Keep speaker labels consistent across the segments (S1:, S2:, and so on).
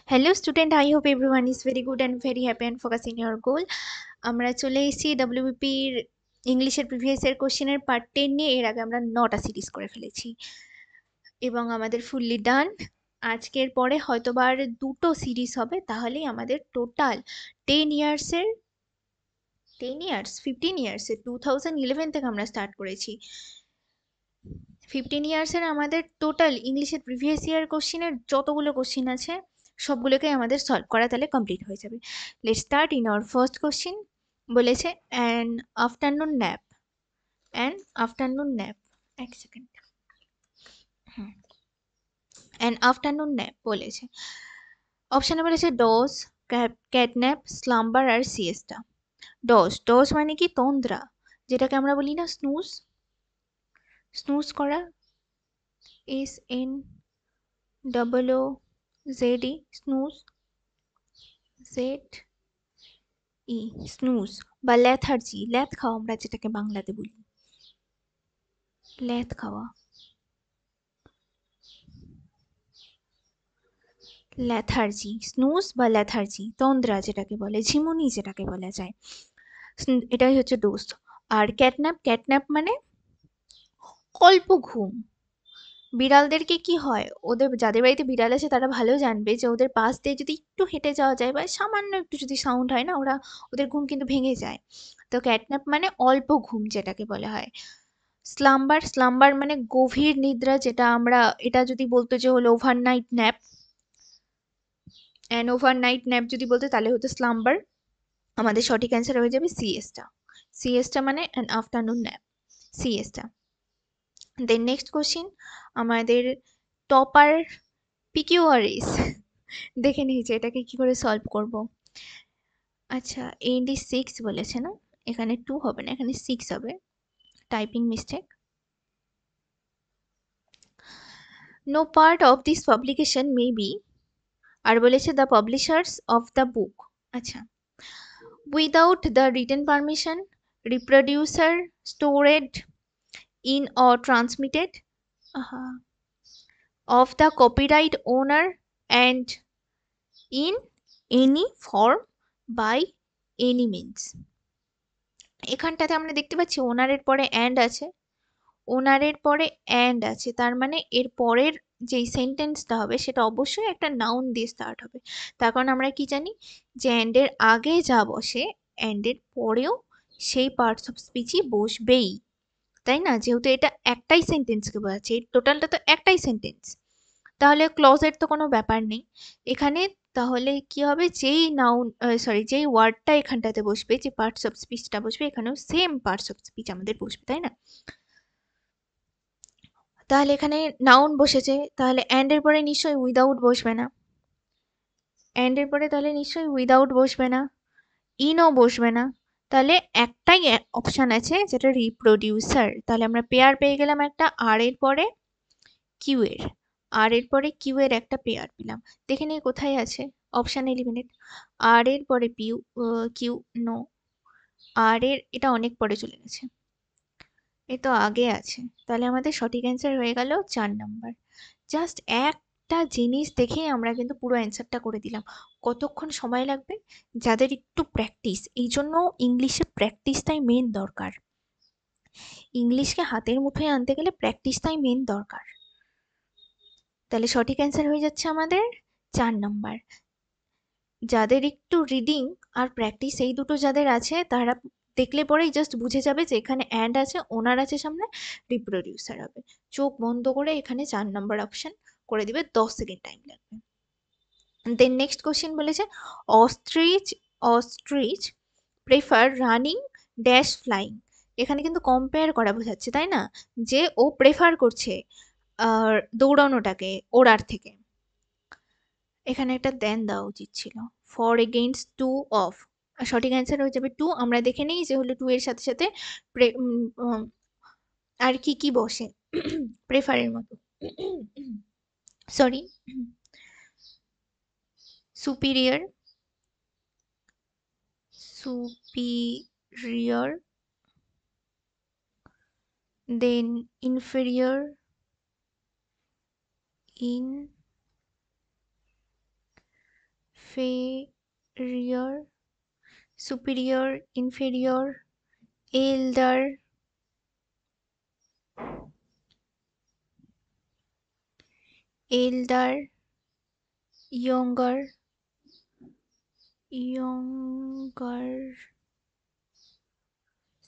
S1: Hello student, I hope everyone is very good and very happy and focusing your goal. আমরা চলে এসেছি ডব্লিউবিপির ইংলিশের previous year কোশ্চেনের part 10 নিয়ে। এর আগে আমরা 9টা সিরিজ করে ফেলেছি এবং আমাদের ফুললি ডান। আজকের পরে হয়তোবা আর দুটো সিরিজ হবে, তাহলেই আমাদের টোটাল 10 ইয়ার্সের 15 ইয়ার্সের 2011 থেকে আমরা স্টার্ট করেছি। 15 ইয়ার্সের আমাদের টোটাল ইংলিশের প্রিভিয়াস ইয়ার কোশ্চেনের যতগুলো কোশ্চেন আছে সবগুলোকে আমাদের সলভ করা তাহলে কমপ্লিট হয়ে যাবে। Let's start in our first question. বলেছে অ্যান আফটারনুন ন্যাপ। এক সেকেন্ড। অ্যান আফটারনুন ন্যাপ বলেছে। অপশানে বলেছে ডজ, ক্যাটন্যাপ, স্লাম্বার আর সিয়েস্টা। ডজ মানে কি তন্দ্রা, যেটাকে আমরা বলি না স্নুজ করা, SNOOZE, স্নুজ বা ল্যাথার্জি, ল্যাথ খাওয়া আমরা যেটাকে বাংলাতে বলি, ল্যাথ খাওয়া, ল্যাথার্জি, স্নুজ বা ল্যাথার্জি, তন্দ্রা যেটাকে বলে, ঝিমুনি যেটাকে বলা যায়, এটাই হচ্ছে ডোজ। আর ক্যাটন্যাপ মানে অল্প ঘুম। বিড়ালদেরকে কি হয়, ওদের যাদের বাড়িতে বিড়াল আছে তারা ভালো জানবে যে ওদের পাশ দিয়ে যদি একটু হেঁটে যাওয়া যায় বা সামান্য একটু যদি সাউন্ড হয় না, ওদের ঘুম কিন্তু ভেঙে যায়। তো ক্যাটন্যাপ মানে অল্প ঘুম যেটাকে বলা হয়। স্লাম্বার মানে গভীর নিদ্রা, যেটা আমরা এটা যদি বলতো যে হলো overnight nap, an overnight nap যদি বলতো তাহলে হতো স্লাম্বার। আমাদের সঠিক অ্যান্সার হয়ে যাবে সিএসটা মানে an afternoon nap, siesta. Then next question আমাদের টপার পিকিউআরিস দেখে নিয়েছি এটাকে কি করে সলভ করব। আচ্ছা, এনডি 6 বলেছে না, এখানে 2 হবে না, এখানে 6 হবে, typing mistake. No part of this publication may be, আর বলেছে the publishers of the book. আচ্ছা, without the written permission, reproducer, stored in or transmitted of the copyright owner and in any form by any means। এখানটাতে আমরা দেখতে পাচ্ছি ওনারের পরে আছে, তার মানে এর পরের যেই সেন্টেন্সটা হবে সেটা অবশ্যই একটা নাউন দিয়ে স্টার্ট হবে। তার কারণ আমরা কি জানি যে এর আগে যা বসে এর পরেও সেই পার্টস অফ স্পিচই বসবেই, তাই না? যেহেতু এটা একটাই সেন্টেন্সকে বোঝাচ্ছে, এই টোটালটা তো একটাই সেন্টেন্স, তাহলে ক্লজের তো কোনো ব্যাপার নেই এখানে। তাহলে কি হবে, যেই ওয়ার্ডটা এখানটাতে বসবে, যে পার্টস অফ স্পিচটা বসবে, এখানেও সেম পার্টস অফ স্পিচ আমাদের বসবে, তাই না? তাহলে এখানে নাউন বসেছে, তাহলে অ্যান্ড এর পরে নিশ্চয়ই উইদাউট বসবে না, ইনও বসবে না। তাহলে একটাই অপশন আছে যেটা রিপ্রোডিউসার। তাহলে আমরা পেয়ার পেয়ে গেলাম একটা, আর এর পরে কিউ এর একটা পেয়ার পেলাম। দেখে নিই কোথায় আছে, অপশন এলিমিনেট। আর এর পরে কিউ, নো, আর এর এটা অনেক পরে চলে গেছে, এ তো আগে আছে। তাহলে আমাদের সঠিক অ্যান্সার হয়ে গেল 4 নাম্বার। জাস্ট একটা জিনিস দেখেই আমরা কিন্তু পুরো অ্যান্সারটা করে দিলাম। কতক্ষণ সময় লাগবে? যাদের একটু প্র্যাকটিস, এই জন্য ইংলিশে প্র্যাকটিসটাই মেন দরকার। ইংলিশকে হাতের মুঠোয় আনতে গেলে প্র্যাকটিসটাই মেন দরকার। তাহলে সঠিক অ্যান্সার হয়ে যাচ্ছে আমাদের 4 নাম্বার। যাদের একটু রিডিং আর প্র্যাকটিস এই দুটো যাদের আছে, তারা দেখলে পরেই জাস্ট বুঝে যাবে যে এখানে অ্যান্ড আছে, ওনার আছে সামনে, রিপ্রোডিউসার হবে। চোখ বন্ধ করে এখানে 4 নাম্বার অপশন করে দিবে, 10 সেকেন্ড টাইম লাগবে। দেন নেক্সট কোশ্চেন বলেছে ostrich prefer running dash flying. এখানে কিন্তু কম্পেয়ার করা বোঝাচ্ছে, তাই না? যে ও প্রেফার করছে দৌড়ানোটাকে ওড়ার থেকে। এখানে একটা দেন দেওয়া উচিত ছিল, ফর এগেইনস্ট টু অফ। সঠিক অ্যান্সার হয়ে যাবে 2। আমরা দেখে নিই যে হলো 2 এর সাথে সাথে আর কি কি বসে প্রেফারের মতো, সরি, সুপিরিয়র, সুপিরিয়র, দেন inferior, inferior, superior, inferior, elder, younger,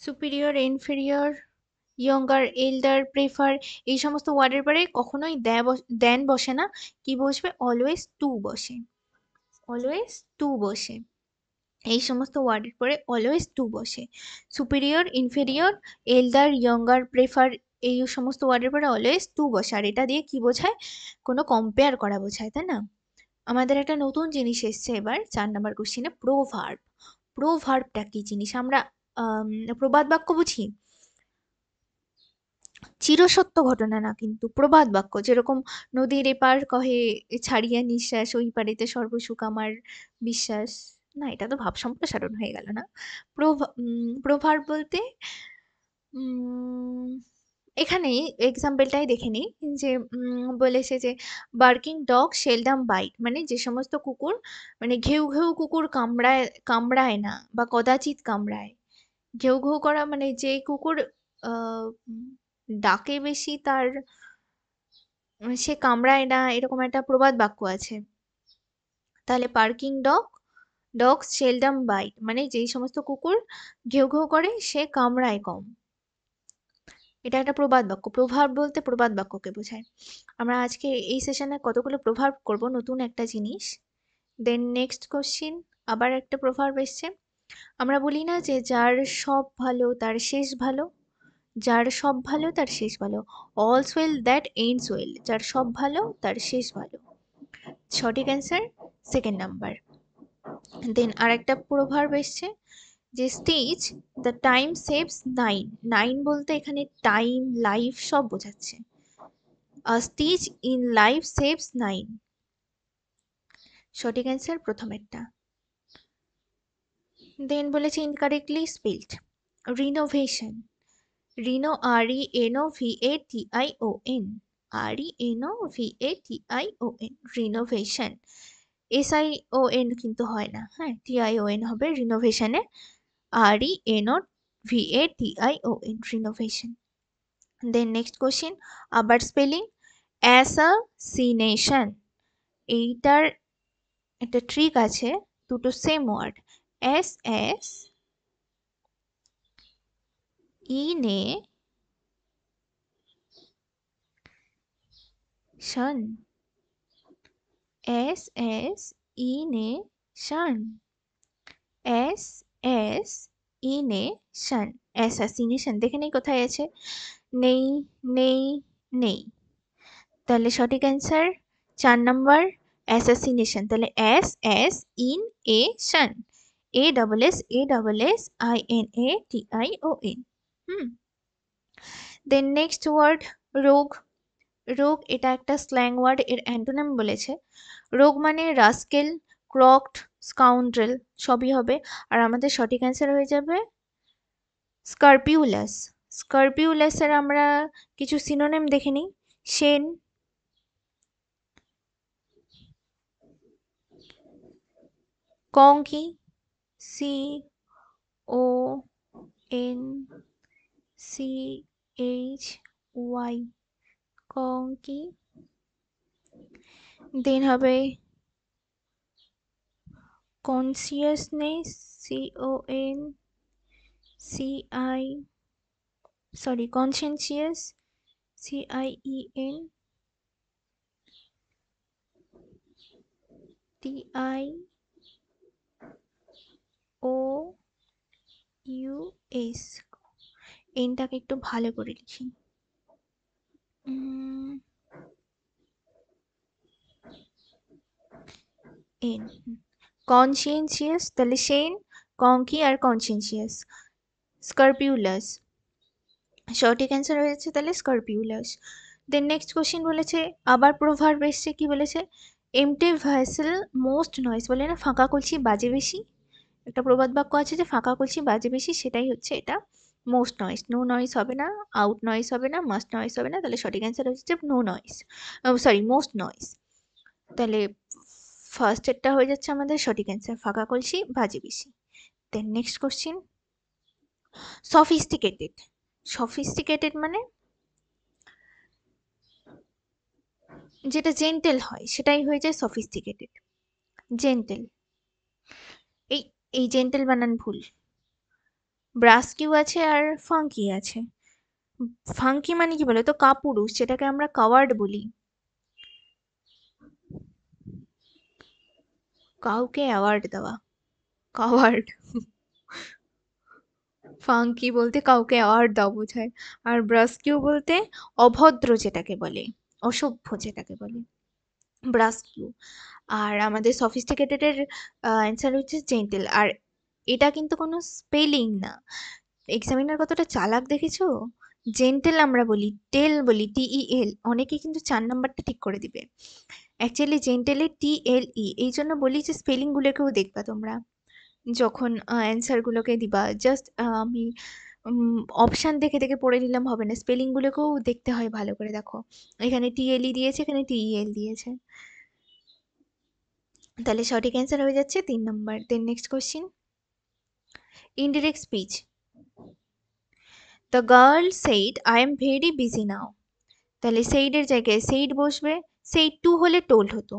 S1: superior, inferior, younger, elder, prefer, এই সমস্ত ওয়ার্ডের পরে কখনোই দেন বসে না, কি বসবে, অলওয়েজ টু বসে, অলওয়েজ টু বসে। এই সমস্ত ওয়ার্ডের পরে অলওয়েজ টু বসে। সুপিরিয়র, ইনফেরিয়র, এল্ডার, ইয়ঙ্গার, প্রেফার, এই সমস্ত ওয়ার্ডের পরে অলওয়েজ টু বসে। আর এটা দিয়ে কি বোঝায়, কোনো কম্পেয়ার করা বোঝায়, তাই না? আমাদের একটা নতুন জিনিস এসছে এবার 4 নাম্বার কোশ্চেনে, প্রোভার্ব। প্রোভার্বটা কি জিনিস? আমরা প্রবাদ বাক্য বুঝি, চিরসত্য ঘটনা না কিন্তু প্রবাদ বাক্য, যেরকম নদীর এপার কহে ছাড়িয়া নিঃশ্বাস, ওই পারেতে সর্বসুখ আমার বিশ্বাস। না, এটা তো ভাব সম্প্রসারণ হয়ে গেল না। প্রভার্ব বলতে এখানে এক্সাম্পলটাই দেখে নিই, যে বলেছে যে বার্কিং ডগ সেলডাম বাইট, মানে যে সমস্ত কুকুর, মানে ঘেউ ঘেউ কুকুর কামড়ায় না বা কদাচিৎ কামড়ায়। ঘেউ ঘেউ করা মানে যে কুকুর ডাকে বেশি, তার সে কামড়ায় না, এরকম একটা প্রবাদ বাক্য আছে। তাহলে পার্কিং ডগ সেলডাম বাইট, মানে যেই সমস্ত কুকুর ঘেউ ঘেউ করে সে কামড়ায় কম। এটা একটা প্রবাদ বাক্য। প্রভাব বলতে প্রবাদ বাক্যকে বোঝায়। আমরা আজকে এই সেশনে কতগুলো প্রভাব করব, নতুন একটা জিনিস। দেন নেক্সট কোশ্চিন, আবার একটা প্রভাব এসছে। আমরা বলি না যে যার সব ভালো তার শেষ ভালো, যার সব ভালো তার শেষ ভালো, all's well that ends well, যার সব ভালো তার শেষ ভালো। সঠিক অ্যান্সার সেকেন্ড নাম্বার। দেন আর একটা প্রভাব এসছে, যে stage the time saves nine, nine বলতে এখানে টাইম, লাইফ সব বোঝাচ্ছে। A stitch in life saves nine. সঠিক অ্যান্সার প্রথমেরটা। দেন বলেছে incorrectly spelled, renovation, reno, R E N O V A T I O N, R E N O V A T I O N, renovation. S I O N কিন্তু হয় না, হ্যাঁ, টি I O N হবে রিনোভেশনে, R E N O V A T I O N, renovation. Then next question, আবার spelling, assassination, এইটার একটা trick আছে, দুটো সেম ওয়ার্ড, এস এস ইনে শন, এস এস ইনে শন, এস এস ইনেশন, অ্যাসাসিনেশন। দেখে নেই কোথায় আছে, নেই, নেই, নেই। তাহলে সঠিক অ্যান্সার 4 নাম্বার, অ্যাসাসিনেশন। তাহলে এস এস ইন এ শন, A double S A double S I N A T I O N. Then next word, rogue. Rogue এটা একটা স্ল্যাং ওয়ার্ড, এর অ্যান্টোনিম বলেছে। রোগ মানে রাস্কেল, ক্রকড, স্কাউন্ড্রেল সবই হবে। আর আমাদের সঠিক অ্যান্সার হয়ে যাবে স্কারপিউলাস। স্কারপিউলাসের আমরা কিছু সিনোনিম দেখে নিই, শেন, কঙ্কি, C O N C H Y, কঙ্কি। দেন হবে consciousness, C O N C I, sorry conscientious, C I E N T I O U S. এনটাকে একটু ভালো করে লিখি, এন। কনসিয়েন্সিয়াস, তাহলে শেন, কঙ্কি আর কনসিয়েন্সিয়াস, স্কারপিউলাস। সঠিক অ্যান্সার হয়েছে তাহলে স্কারপিউলাস। দেন নেক্সট কোশ্চেন বলেছে, আবার প্রভার্ব এসছে, কি বলেছে, এমটি ভেসেল মোস্ট নয়েজ, বলে না ফাঁকা কলসি বাজে বেশি, একটা প্রবাদ বাক্য আছে যে ফাঁকা কলসি বাজে বেশি, সেটাই হচ্ছে এটা মোস্ট নয়েজ। নো নয়েজ হবে না, আউট নয়েজ হবে না, মাস্ট নয়েজ হবে না, তাহলে সঠিক অ্যান্সার হচ্ছে no noise, sorry most noise. তাহলে ফার্স্টেরটা হয়ে যাচ্ছে আমাদের সঠিক অ্যান্সার, ফাঁকা কলসি ভাজে বেশি। Then next question, sophisticated. Sophisticated মানে যেটা জেন্টেল হয় সেটাই হয়ে যায় সফিস্টিকেটেড। জেন্টেল, এই এই জেন্টেল বানান ভুল। ব্রাস কিউ আছে আর ফাঙ্কি আছে। ফাঙ্কি মানে কি বলে তো, কাপুরুষ, যেটাকে আমরা কাওয়ার্ড বলি। কাউকে অ্যাওয়ার্ড দেওয়া, কাওয়ার্ড। ফাঙ্কি বলতে কাউকে অ্যাওয়ার্ড দেওয়া বোঝায়। আর ব্রাস্কিউ বলতে অভদ্র যেটাকে বলে, অসভ্য যেটাকে বলে, ব্রাস্কিউ। আর আমাদের সফিস্টিকেটেড এর অ্যান্সার হচ্ছে জেন্টেল। আর এটা কিন্তু কোনো স্পেলিং না। এক্সামিনার কতটা চালাক দেখেছো, জেন্টেল আমরা বলি, টেল বলি, TEL। অনেকে কিন্তু 4 নাম্বারটা ঠিক করে দিবে, অ্যাকচুয়ালি জেন্টেলে TLE। এই জন্য বলি যে স্পেলিংগুলোকেও দেখবা তোমরা যখন অ্যান্সারগুলোকে দিবা। জাস্ট আমি অপশান দেখে দেখে পড়ে নিলাম হবে না, স্পেলিংগুলোকেও দেখতে হয় ভালো করে। দেখো এখানে TLE দিয়েছে, এখানে TEL দিয়েছে। তাহলে সঠিক অ্যান্সার হয়ে যাচ্ছে 3 নম্বর। Then next question, indirect speech. The girl said I am very busy now. তাহলে সেইডের জায়গায় সেইড বসবে। সেইড টু হলে টোল্ড হতো,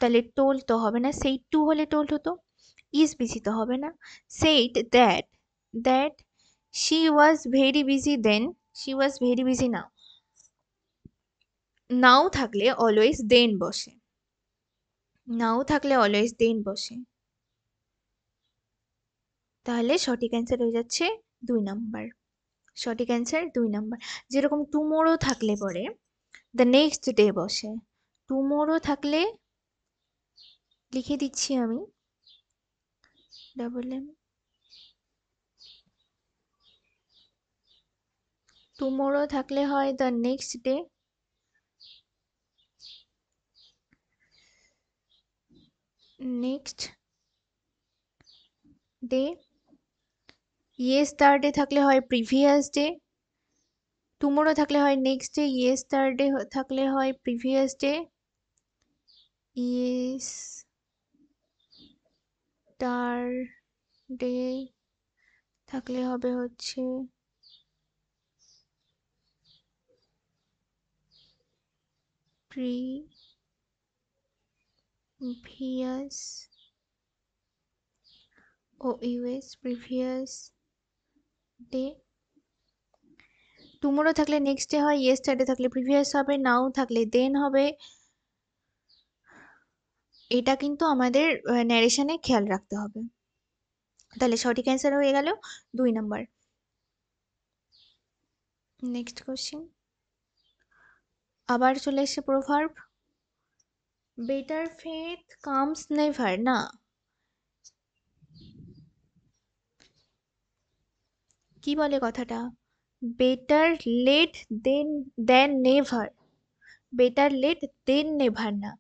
S1: তাহলে টোল্ড তো হবে না, সেইড টু হলে টোল্ড হতো। ইজ বিজি তো হবে না। Said that she was very busy then, she was very busy now. Now থাকলে অলওয়েজ দেন বসে, নাও থাকলে অলওয়েজ দেন বসে। তাহলে সঠিক অ্যান্সার হয়ে যাচ্ছে 2 নাম্বার। সঠিক অ্যান্সার 2 নাম্বার। যেরকম টুমোরো থাকলে পরে দ্য নেক্সট ডে বসে। টুমোরো থাকলে লিখে দিচ্ছি আমি, ডাবল এম। টুমোরো থাকলে হয় the next day, next day. Yesterday থাকলে হয় প্রিভিয়াস ডে। টুমোরো থাকলে হয় নেক্সট ডে, ইয়েস্টারডে থাকলে হয় প্রিভিয়াস ডে। ইয়েস্টারডে থাকলে হবে হচ্ছে প্রিভিয়াস, ও ইউএস প্রিভিয়াস ডে। টুমোরো থাকলে নেক্সট ডে হয়, ইয়েস্টারডে থাকলে প্রিভিয়াস হবে, নাও থাকলে দেন হবে। এটা কিন্তু আমাদের ন্যারেশনে খেয়াল রাখতে হবে। তাহলে সঠিক অ্যান্সার হয়ে গেল 2 নাম্বার। নেক্সট কোশ্চেন, আবার চলে এসেছে proverb. Better faith comes never, না, কি বলে কথাটা, বেটার লেট দেন নেভার। বেটার লেট দেন নেভার না,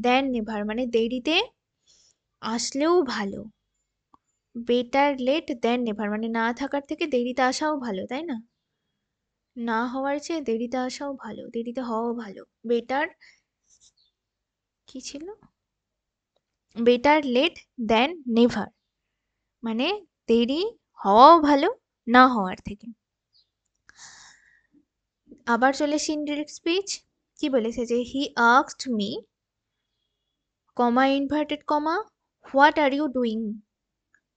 S1: দেন নেভার মানে দেরিতে আসলেও ভালো। বেটার লেট দেন নেভার মানে না থাকার থেকে দেরিতে আসাও ভালো, তাই না? না হওয়ার চেয়ে দেরিতে আসাও ভালো, দেরিতে হওয়াও ভালো। বেটার, কি ছিল, বেটার লেট দেন নেভার মানে দেরি হওয়াও ভালো না হওয়ার থেকে। আবার চলে ইনডিরেক্ট স্পিচ। কি বলেছে যে he asked me, comma inverted comma, what are you doing.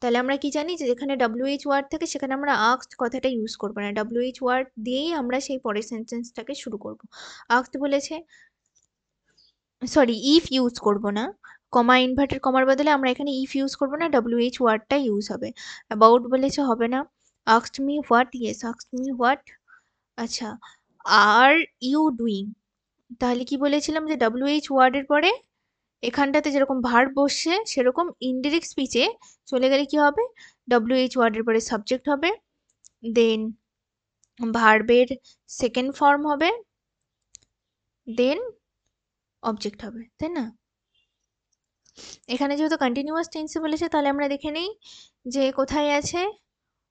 S1: তাহলে আমরা কি জানি যে যেখানে WH ওয়ার্ড থাকে সেখানে আমরা আস্কড কথাটা ইউজ করবো না, WH ওয়ার্ড দিয়েই আমরা সেই পরের সেন্টেন্সটাকে শুরু করব। আস্কড বলেছে, সরি ইফ ইউজ করব না, কমা ইনভার্টেড কমার বদলে আমরা এখানে ইফ ইউজ করব না, WH ওয়ার্ডটা ইউজ হবে। অ্যাবাউট বলেছে হবে না। Asked me what, yes asked me what. আচ্ছা, আর ইউ ডুইং, তাহলে কি বলেছিলাম যে WH ওয়ার্ডের পরে এখানটাতে যেরকম ভার্ব বসছে সেরকম ইনডিরেক্ট স্পিচে চলে গেলে কি হবে, WH ওয়ার্ডের পরে সাবজেক্ট হবে, দেন ভার্বের সেকেন্ড ফর্ম হবে, দেন অবজেক্ট হবে, তাই না? এখানে যেহেতু কন্টিনিউয়াস টেন্সে বলেছে তাহলে আমরা দেখে নেই যে কোথায় আছে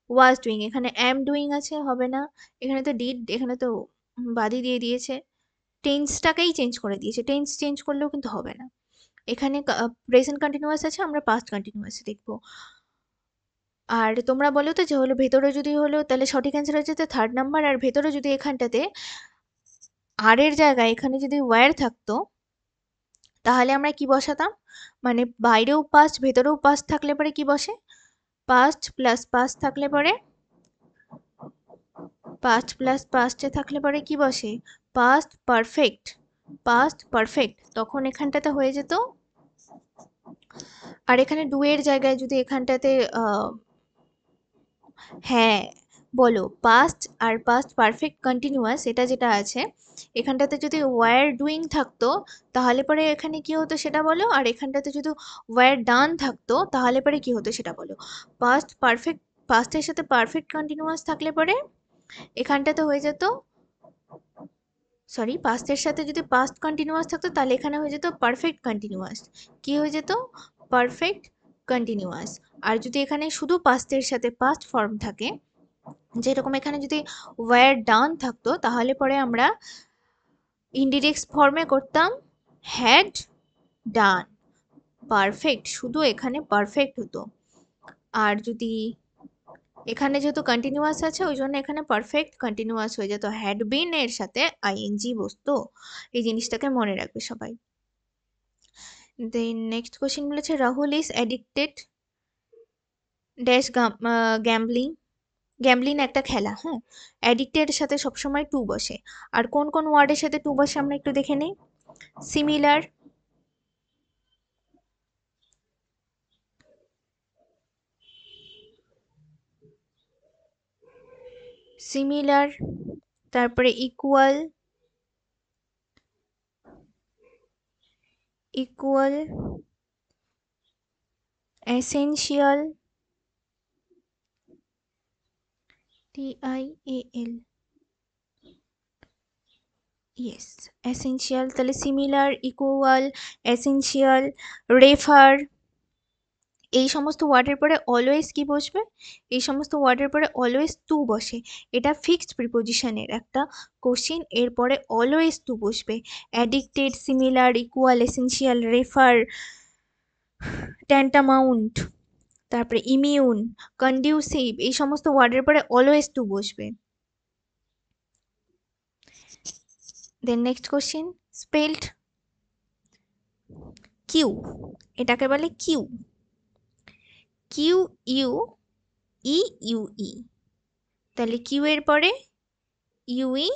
S1: ওয়াজ ডুইং। এখানে অ্যাম ডুইং আছে, হবে না। এখানে তো ডিড, এখানে তো বাদই দিয়ে দিয়েছে, টেন্সটাকেই চেঞ্জ করে দিয়েছে, টেন্স চেঞ্জ করলেও কিন্তু হবে না। এখানে প্রেজেন্ট কন্টিনিউয়াস আছে, আমরা পাস্ট কন্টিনিউয়াস দেখব। আর তোমরা বলো তো যে হলো ভেতরে যদি হলো তাহলে সঠিক অ্যান্সার হচ্ছে 3rd নাম্বার। আর ভেতরে যদি এখানটাতে আর এর জায়গায় এখানে যদি ওয়্যার থাকতো তাহলে আমরা কি বসাতাম, মানে বাইরেও পাস্ট ভেতরেও পাস্ট থাকলে পরে কি বসে, পাস্ট প্লাস পাস্ট থাকলে পরে, পাস্ট প্লাস পাস্টে থাকলে পরে কি বসে, পাস্ট পারফেক্ট, পাস্ট পারফেক্ট। তখন এখানটাতে হয়ে যেত, আর এখানে ডু এর জায়গায় যদি এখানটাতে হ্যাঁ বলো, পাস্ট আর পাস্ট পারফেক্ট কন্টিনিউয়াস এটা যেটা আছে এখানটাতে যদি ওয়্যার ডুইং থাকতো তাহলে পরে এখানে কি হতো সেটা বলো, আর এখানটাতে যদি ওয়্যার ডান থাকতো তাহলে পরে কি হতো সেটা বলো। পাস্ট পারফেক্ট, পাস্টের সাথে পারফেক্ট কন্টিনিউয়াস থাকলে পরে এখানটাতে হয়ে যেত, সরি পাস্টের সাথে যদি পাস্ট কন্টিনিউয়াস থাকতো তাহলে এখানে হয়ে যেত পারফেক্ট কন্টিনিউয়াস, কি হয়ে যেত, পারফেক্ট কন্টিনিউয়াস। আর যদি এখানে শুধু পাস্টের সাথে পাস্ট ফর্ম থাকে, যেরকম এখানে যদি ওয়্যার ডান থাকতো তাহলে পরে আমরা ইনডিরেক্ট ফর্মে করতাম হ্যাড ডান, পারফেক্ট, শুধু এখানে পারফেক্ট হতো। আর যদি এখানে যেহেতু কন্টিনিউয়াস আছে ওই জন্য এখানে পারফেক্ট কন্টিনিউয়াস হয়ে যেত, হ্যাড বিন এর সাথে আইএনজি বসতো। এই জিনিসটাকে মনে রাখবে সবাই। দেন নেক্সট কোশ্চেন বলেছে Rahul is addicted dash gambling, gambling একটা খেলা, হ্যাঁ, অ্যাডিক্টেড সাথে সবসময় টু বসে। আর কোন কোন ওয়ার্ডের সাথে টু বসে আমরা একটু দেখে নিই। সিমিলার, সিমিলার, তারপরে equal, equal, essential, TIAL, yes essential. তাহলে সিমিলার, ইকুয়াল, এসেনশিয়াল, রেফার, এই সমস্ত ওয়ার্ডের পরে অলওয়েজ কি বসবে, এই সমস্ত ওয়ার্ডের পরে অলওয়েজ টু বসে। এটা ফিক্সড প্রিপোজিশনের একটা কোশ্চিন, এরপরে অলওয়েজ টু বসবে। Addicted, similar, equal, essential, refer, tantamount, তারপরে ইমিউন, কন্ডিউসিভ, এই সমস্ত ওয়ার্ডের পরে অলওয়েজ টু বসবে। Then next question, spelled Q, এটাকে বলে Q, Q U E U E, তাহলে কিউ এর পরে ইউই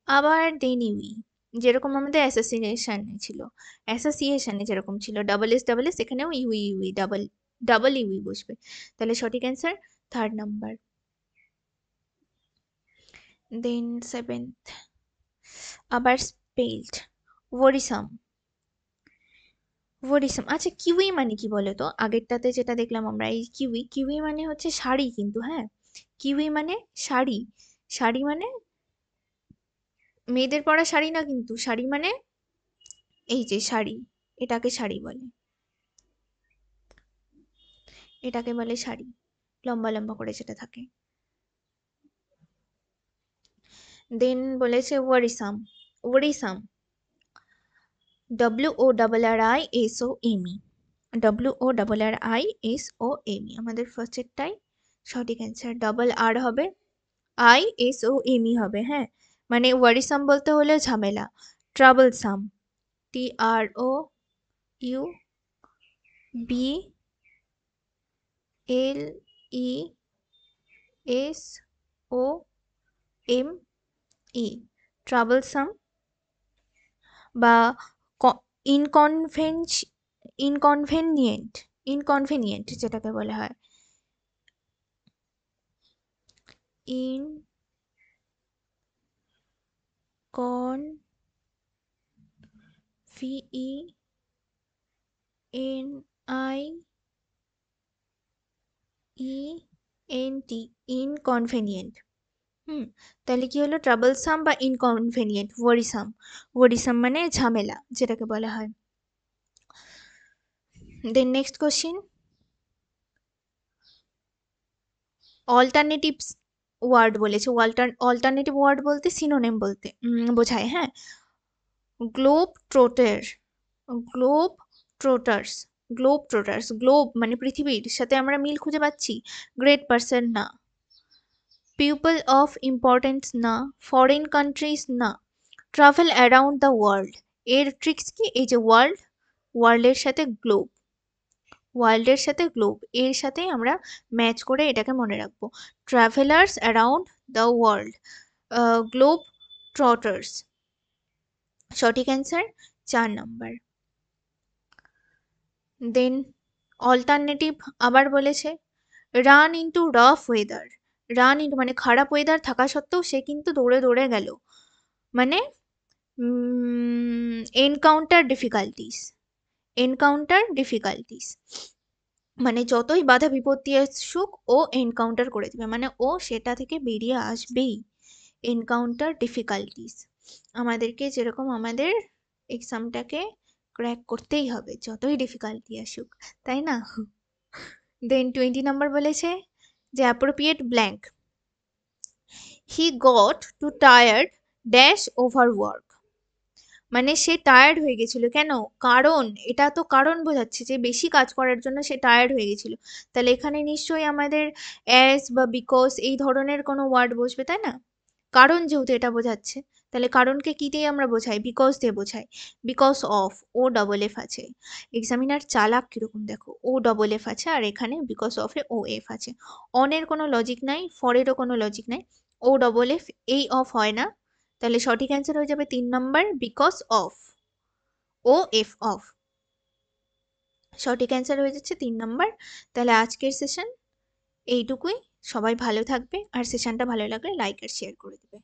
S1: আবার দেন ইউই, যেরকম আমাদের অ্যাসোসিয়েশনে ছিল, অ্যাসোসিয়েশনে যেরকম ছিল ডাবল এস এখানেও UE UE double, double UE বসবে। তাহলে সঠিক অ্যান্সার 3rd নাম্বার। দেন 7th আবার স্পেলড ওয়ারিসাম, ওয়ারিসাম। আচ্ছা কিউই মানে কি বলো তো, আগেরটাতে যেটা দেখলাম আমরা এই কিউই, কিউই মানে হচ্ছে শাড়ি কিন্তু, হ্যাঁ কিউই মানে শাড়ি, শাড়ি মানে মেয়েদের পরা শাড়ি না কিন্তু, শাড়ি মানে এই যে শাড়ি, এটাকে শাড়ি বলে, এটাকে বলে শাড়ি, লম্বা লম্বা করে যেটা থাকে। দেন বলেছে ওয়ারিসাম, ওয়ারিসাম, WORRISOME, WORRISOME, আমাদের ফার্স্টেরটাই সঠিক অ্যান্সার। ডবল আর হবে, ISOME হবে, হ্যাঁ, মানে ওয়ারিসাম বলতে হলে ঝামেলা, ট্রাবলসাম, TROUBLESOME, ট্রাবলসাম, বা ইনকনভেন্স, ইনকনভেনিয়েন্ট, ইনকনভেনিয়েন্ট যেটাকে বলা হয়, ইনকনভিনিয়েন্ট, ইনকনভেনিয়েন্ট। তাহলে কি হলো, ট্রাবলসাম বা ইনকনভেনিয়েন্ট, ওয়ারিসাম, ওয়ারিসাম মানে ঝামেলা যেটাকে বলা হয়। Then next question, alternatives word বলেছে, অল্টারনেটিভ ওয়ার্ড বলতে সিনোনিম বলতে বোঝায়, হ্যাঁ, globetrotter, globetrotters. Globetrotters, globe মানে পৃথিবীর সাথে আমরা মিল খুঁজে পাচ্ছি। গ্রেট পারসন না, পিপল অফ ইম্পর্টেন্স না, ফরেন কান্ট্রিজ না, ট্রাভেল অ্যারাউন্ড দ্য ওয়ার্ল্ড। এর ট্রিক্স কি, এই যে ওয়ার্ল্ড, ওয়ার্ল্ডের সাথে গ্লোব, ওয়ার্ল্ডের সাথে গ্লোব, এর সাথে আমরা ম্যাচ করে এটাকে মনে রাখবো। Travellers around the world, globe trotters. সঠিক অ্যান্সার 4 নাম্বার। দেন অল্টারনেটিভ আবার বলেছে, run into rough weather. Run into মানে খারাপ ওয়েদার থাকা সত্ত্বেও সে কিন্তু দৌড়ে দৌড়ে গেল, মানে এনকাউন্টার ডিফিকাল্টিস। এনকাউন্টার ডিফিকাল্টিস মানে যতই বাধা বিপত্তি আসুক ও এনকাউন্টার করে দিবে, মানে ও সেটা থেকে বেরিয়ে আসবেই। এনকাউন্টার ডিফিকাল্টিস, আমাদেরকে যেরকম আমাদের এক্সামটাকে ক্র্যাক করতেই হবে যতই ডিফিকাল্টি আসুক, তাই না? দেন 20 নাম্বার বলেছে যে appropriate blank. He got to tired dash over work. মানে সে টায়ার্ড হয়ে গেছিল কেন, কারণ এটা তো কারণ বোঝাচ্ছে যে বেশি কাজ করার জন্য সে টায়ার্ড হয়ে গেছিল। তাহলে এখানে নিশ্চয়ই আমাদের অ্যাজ বা বিকজ এই ধরনের কোনো ওয়ার্ড বসবে, তাই না? কারণ যেহেতু এটা বোঝাচ্ছে, তাহলে কারণকে কি দিয়ে আমরা বোঝাই, বিকজ দিয়ে বোঝাই। Because of, O double F আছে। এক্সামিনার চালাক কিরকম দেখো, ও ডবল এফ আছে আর এখানে বিকজ অফে ও এফ আছে। অনের কোনো লজিক নাই, ফরেরও কোনো লজিক নাই, ও ডবল এফ এই অফ হয় না। তাহলে সঠিক অ্যান্সার হয়ে যাবে 3 number, because of, O F of. সঠিক অ্যান্সার হয়ে যাচ্ছে 3 নাম্বার। তাহলে আজকের সেশন এইটুকুই। সবাই ভালো থাকবে, আর সেশনটা ভালো লাগলে লাইক আর শেয়ার করে দেবে।